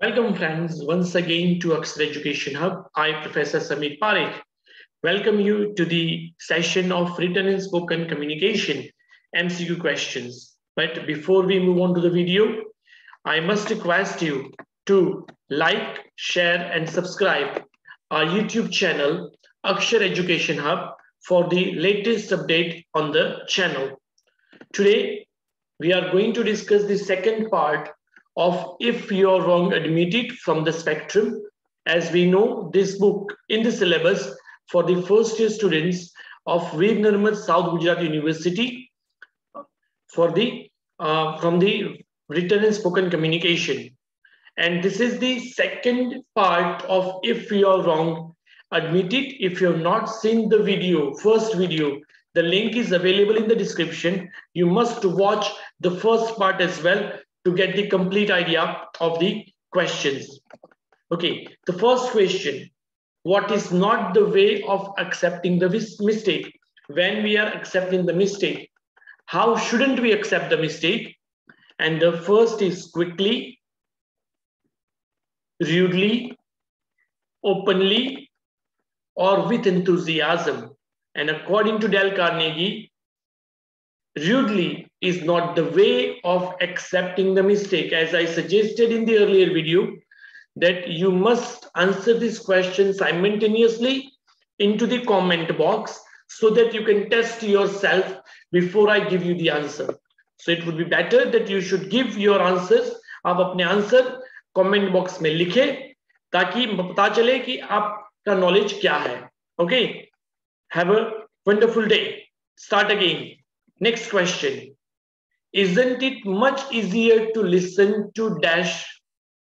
Welcome, friends, once again to Aksar Education Hub. I, Professor Samir Parekh, welcome you to the session of written and spoken communication MCQ questions. But before we move on to the video, I must request you to like, share, and subscribe our YouTube channel, Akshar Education Hub, for the latest update on the channel. Today, we are going to discuss the second part of If You're Wrong, Admit It from the Spectrum. As we know, this book in the syllabus for the first year students of Veer Narmad South Gujarat University for the from the written and spoken communication. And this is the second part of If You're Wrong, Admit It. If you have not seen the video, first video, the link is available in the description. You must watch the first part as well to get the complete idea of the questions. Okay, the first question: what is not the way of accepting the mistake? When we are accepting the mistake, how shouldn't we accept the mistake? And the first is quickly, rudely, openly, or with enthusiasm. And according to Dale Carnegie, rudely is not the way of accepting the mistake. As I suggested in the earlier video, that you must answer this question simultaneously into the comment box so that you can test yourself before I give you the answer. So it would be better that you should give your answers. आप अपने answer comment box में लिखें ताकि पता चले कि आपका knowledge क्या है. Okay, have a wonderful day. Start again. Next question: isn't it much easier to listen to dash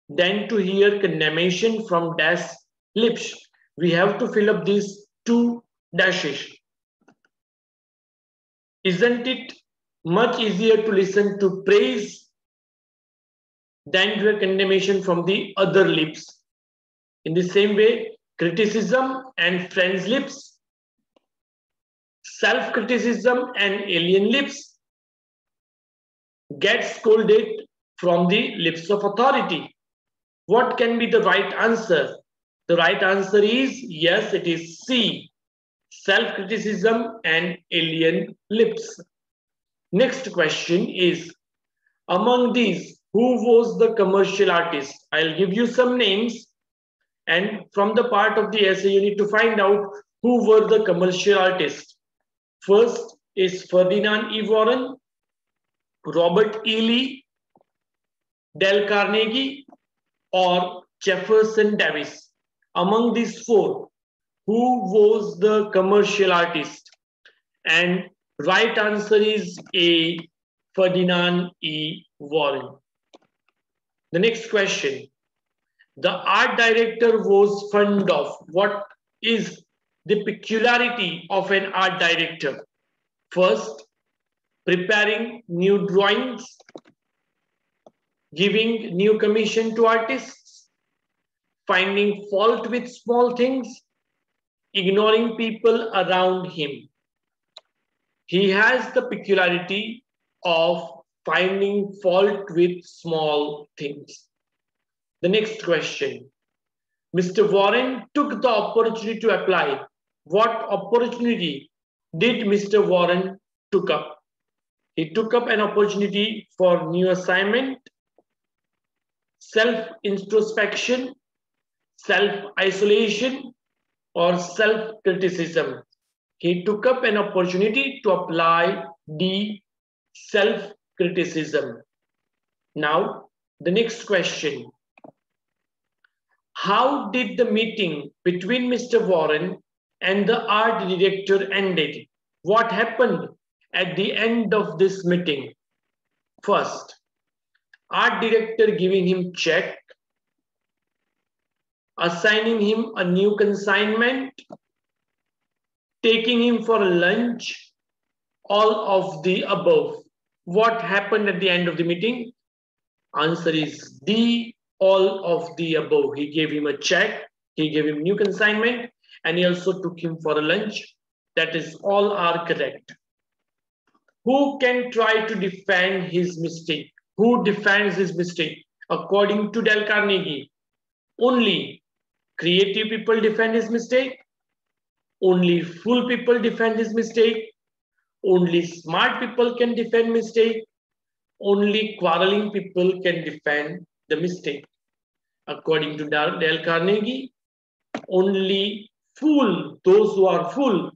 than to hear condemnation from dash lips? We have to fill up these two dashes. Isn't it much easier to listen to praise than to hear condemnation from the other lips? In the same way, criticism and friends' lips, self-criticism and alien lips, get scolded from the lips of authority. What can be the right answer? The right answer is yes, it is C, self-criticism and alien lips. Next question is, among these, who was the commercial artist? I'll give you some names, and from the part of the essay, you need to find out who were the commercial artists. First is Ferdinand E. Warren, Robert E. Lee, Dale Carnegie, or Jefferson Davis. Among these four, who was the commercial artist? And right answer is A, Ferdinand E. Warren. The next question: the art director was fond of. What is the peculiarity of an art director? First, preparing new drawings, giving new commission to artists, finding fault with small things, ignoring people around him. He has the peculiarity of finding fault with small things. The next question: Mr. Warren took the opportunity to apply. What opportunity did Mr. Warren took up? He took up an opportunity for new assignment, self-introspection, self-isolation, or self-criticism. He took up an opportunity to apply the self-criticism. Now, the next question: how did the meeting between Mr. Warren and the art director ended? What happened at the end of this meeting? First, art director giving him check, assigning him a new consignment, taking him for a lunch, all of the above. What happened at the end of the meeting? Answer is D, all of the above. He gave him a check, he gave him new consignment, and he also took him for a lunch. That is, all are correct. Who can try to defend his mistake? Who defends his mistake? According to Dale Carnegie, only creative people defend his mistake, only fool people defend his mistake, only smart people can defend mistake, only quarreling people can defend the mistake. According to Dale Carnegie, only those who are fool,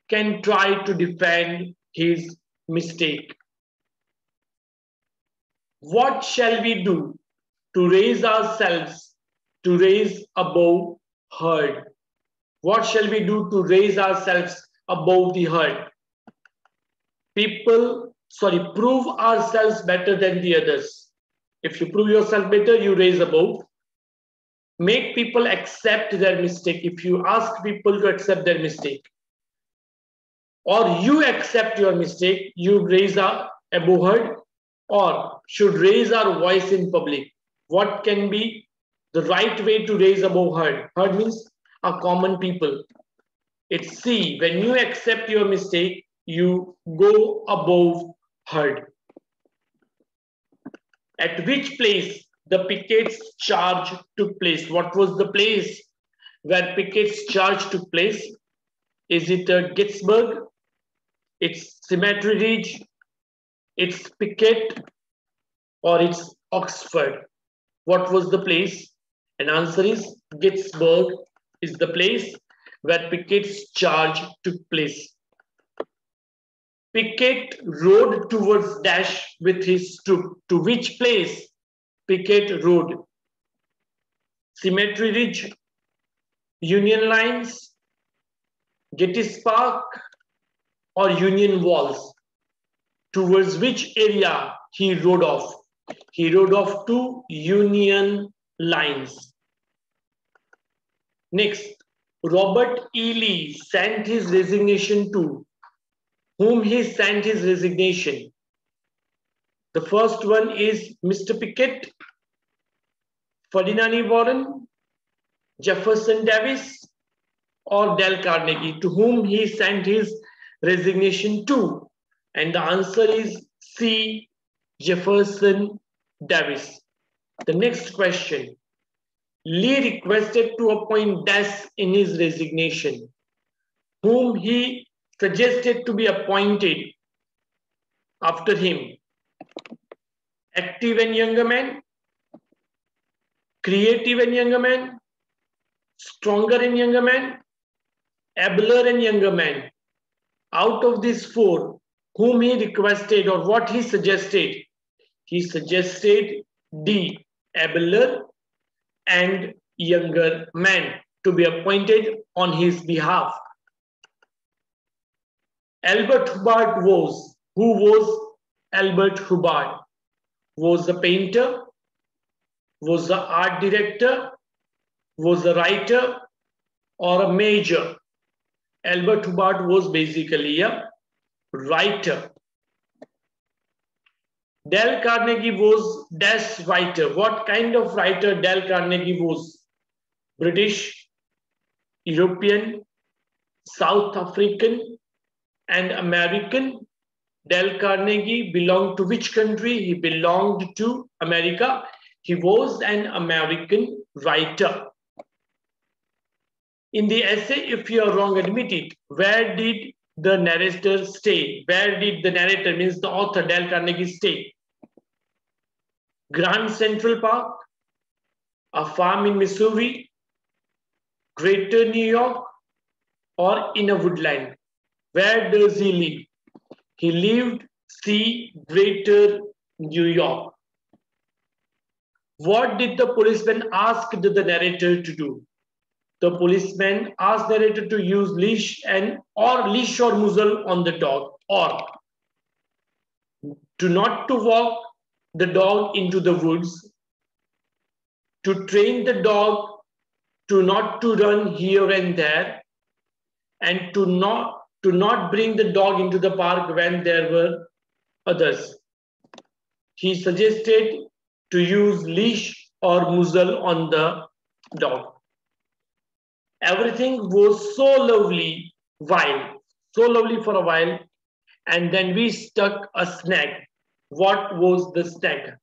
can try to defend his mistake. What shall we do to raise ourselves, to raise above herd? What shall we do to raise ourselves above the herd? Prove ourselves better than the others. If you prove yourself better, you raise above. Make people accept their mistake. If you ask people to accept their mistake, or you accept your mistake, you raise above herd, or should raise our voice in public. What can be the right way to raise above herd? Herd means a common people. It's C. When you accept your mistake, you go above herd. At which place the Pickett's charge took place? What was the place where Pickett's charge took place? Is it Gettysburg? It's Cemetery Ridge? It's Pickett? Or it's Oxford? What was the place? And answer is Gettysburg is the place where Pickett's charge took place. Pickett rode towards Dash with his troop. To which place Pickett rode? Cemetery Ridge, Union Lines, Gettys Park, or Union Walls? Towards which area he rode off? He rode off to Union Lines. Next, Robert E. Lee sent his resignation to whom he sent his resignation. The first one is Mr. Pickett, Ferdinand E. Warren, Jefferson Davis, or Dale Carnegie. To whom he sent his resignation to? And the answer is C. Jefferson Davis. The next question. Lee requested to appoint Dash in his resignation, whom he suggested to be appointed after him. Active and younger man, creative and younger man, stronger and younger man, abler and younger man. Out of these four, whom he requested or what he suggested? He suggested D, abler and younger man, to be appointed on his behalf. Albert Hubbard was. Who was Albert Hubbard? Was a painter, was the art director, was a writer, or a major? Albert Hubbard was basically a writer. Dale Carnegie was Dash writer. What kind of writer Dale Carnegie was? British, European, South African, and American. Dale Carnegie belonged to which country? He belonged to America. He was an American writer. In the essay, if you are wrong, admit it. Where did the narrator stay? Where did the narrator, means the author, Dale Carnegie, stay? Grand Central Park, a farm in Missouri, Greater New York, or in a woodland? Where does he live? He lived C, Greater New York. What did the policeman ask the narrator to do? The policeman asked the narrator to use leash or muzzle on the dog, or not to walk the dog into the woods, to train the dog to not to run here and there, and to not bring the dog into the park when there were others. He suggested to use leash or muzzle on the dog. Everything was so lovely for a while, and then we struck a snag. What was the snag?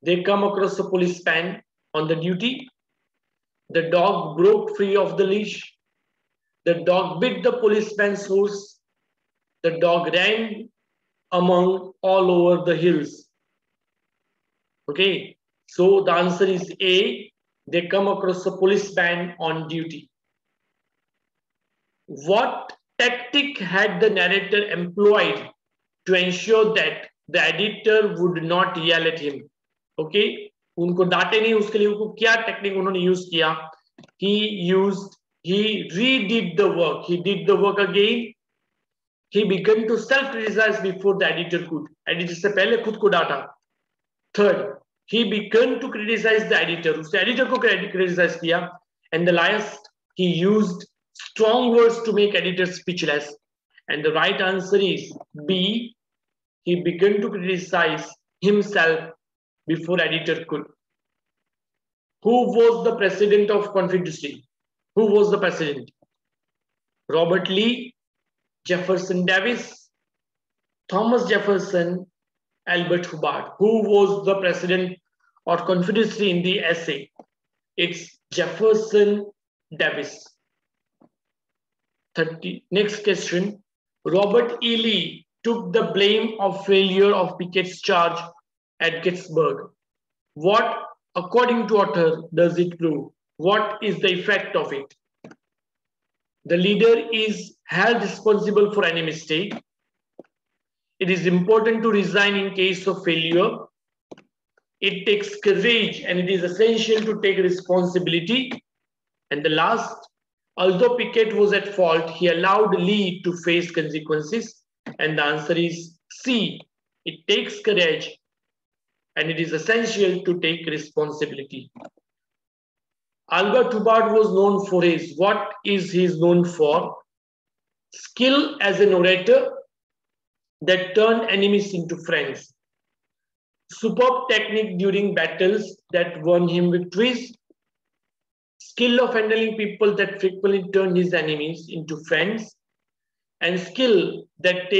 They come across a policeman on the duty. The dog broke free of the leash. The dog bit the policeman's horse. The dog ran among all over the hills. Okay, so the answer is A. They come across a policeman on duty. What tactic had the narrator employed to ensure that the editor would not yell at him? Okay, उनको डांटे नहीं, उसके लिए उनको क्या technique उन्होंने use किया? He redid the work. He did the work again. He began to self-criticize before the editor could. Editor से पहले खुद को डांटा. Third, he began to criticize the editor. उसने editor को criticize किया. And the last, he used strong words to make editor speechless. And the right answer is B. He began to criticize himself before editor could. Who was the president of Confederacy? Who was the president? Robert Lee, Jefferson Davis, Thomas Jefferson, Albert Hubbard. Who was the president or Confederacy in the essay? It's Jefferson Davis. 30. Next question. Robert E. Lee took the blame of failure of Pickett's charge at Gettysburg. What, according to author, does it prove? What is the effect of it? The leader is held responsible for any mistake. It is important to resign in case of failure. It takes courage and it is essential to take responsibility. And the last, although Pickett was at fault, he allowed Lee to face consequences. And the answer is C. It takes courage and it is essential to take responsibility. Albert Hubbard was known for his, what is he known for? Skill as an orator that turned enemies into friends. Superb technique during battles that won him victories. Skill of handling people that frequently turned his enemies into friends. And skill that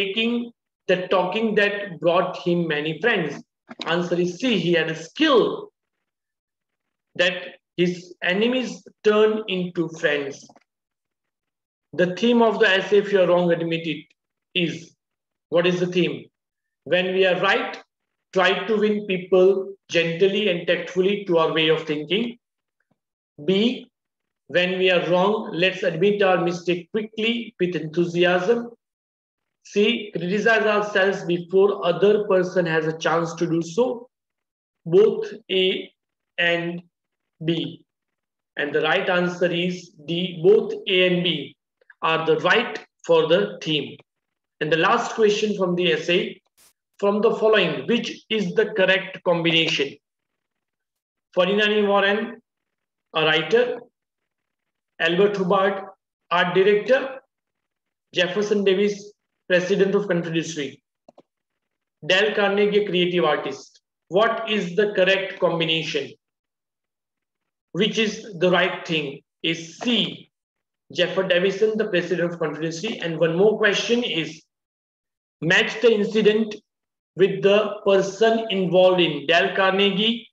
talking that brought him many friends. Answer is C. He had a skill that his enemies turn into friends. The theme of the essay, if you're wrong, admit it, is, what is the theme? When we are right, try to win people gently and tactfully to our way of thinking. B, when we are wrong, let's admit our mistake quickly with enthusiasm. C, criticize ourselves before other person has a chance to do so. Both A and B. And the right answer is D. Both A and B are the right for the theme. And the last question from the essay, from the following, which is the correct combination? Ferdinand E. Warren, a writer. Albert Hubbard, art director. Jefferson Davis, president of Confederacy. Dale Carnegie, creative artist. What is the correct combination? Which is the right thing? Is C. Jefferson Davis, the president of Confederacy. And one more question is, match the incident with the person involved in Dale Carnegie,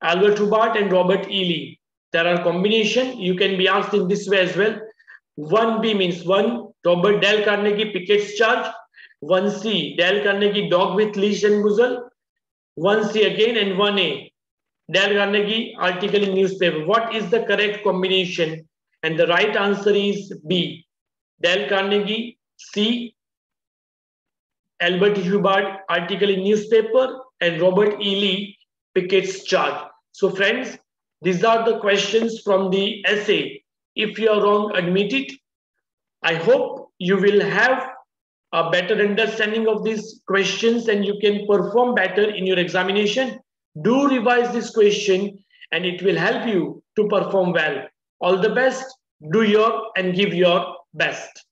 Albert Hubbard, and Robert E. Lee. There are combination. You can be asked in this way as well. 1B means 1, Robert Dale Carnegie, Pickett's charge. 1C, Dale Carnegie, dog with leash and muzzle. 1C again, and 1A, Dale Carnegie, article in newspaper. What is the correct combination? And the right answer is B. Dale Carnegie, C. Albert Hubbard, article in newspaper, and Robert E. Lee, Pickett's charge. So friends, these are the questions from the essay. If you are wrong, admit it. I hope you will have a better understanding of these questions and you can perform better in your examination. Do revise this question and it will help you to perform well. All the best. Do your and give your best.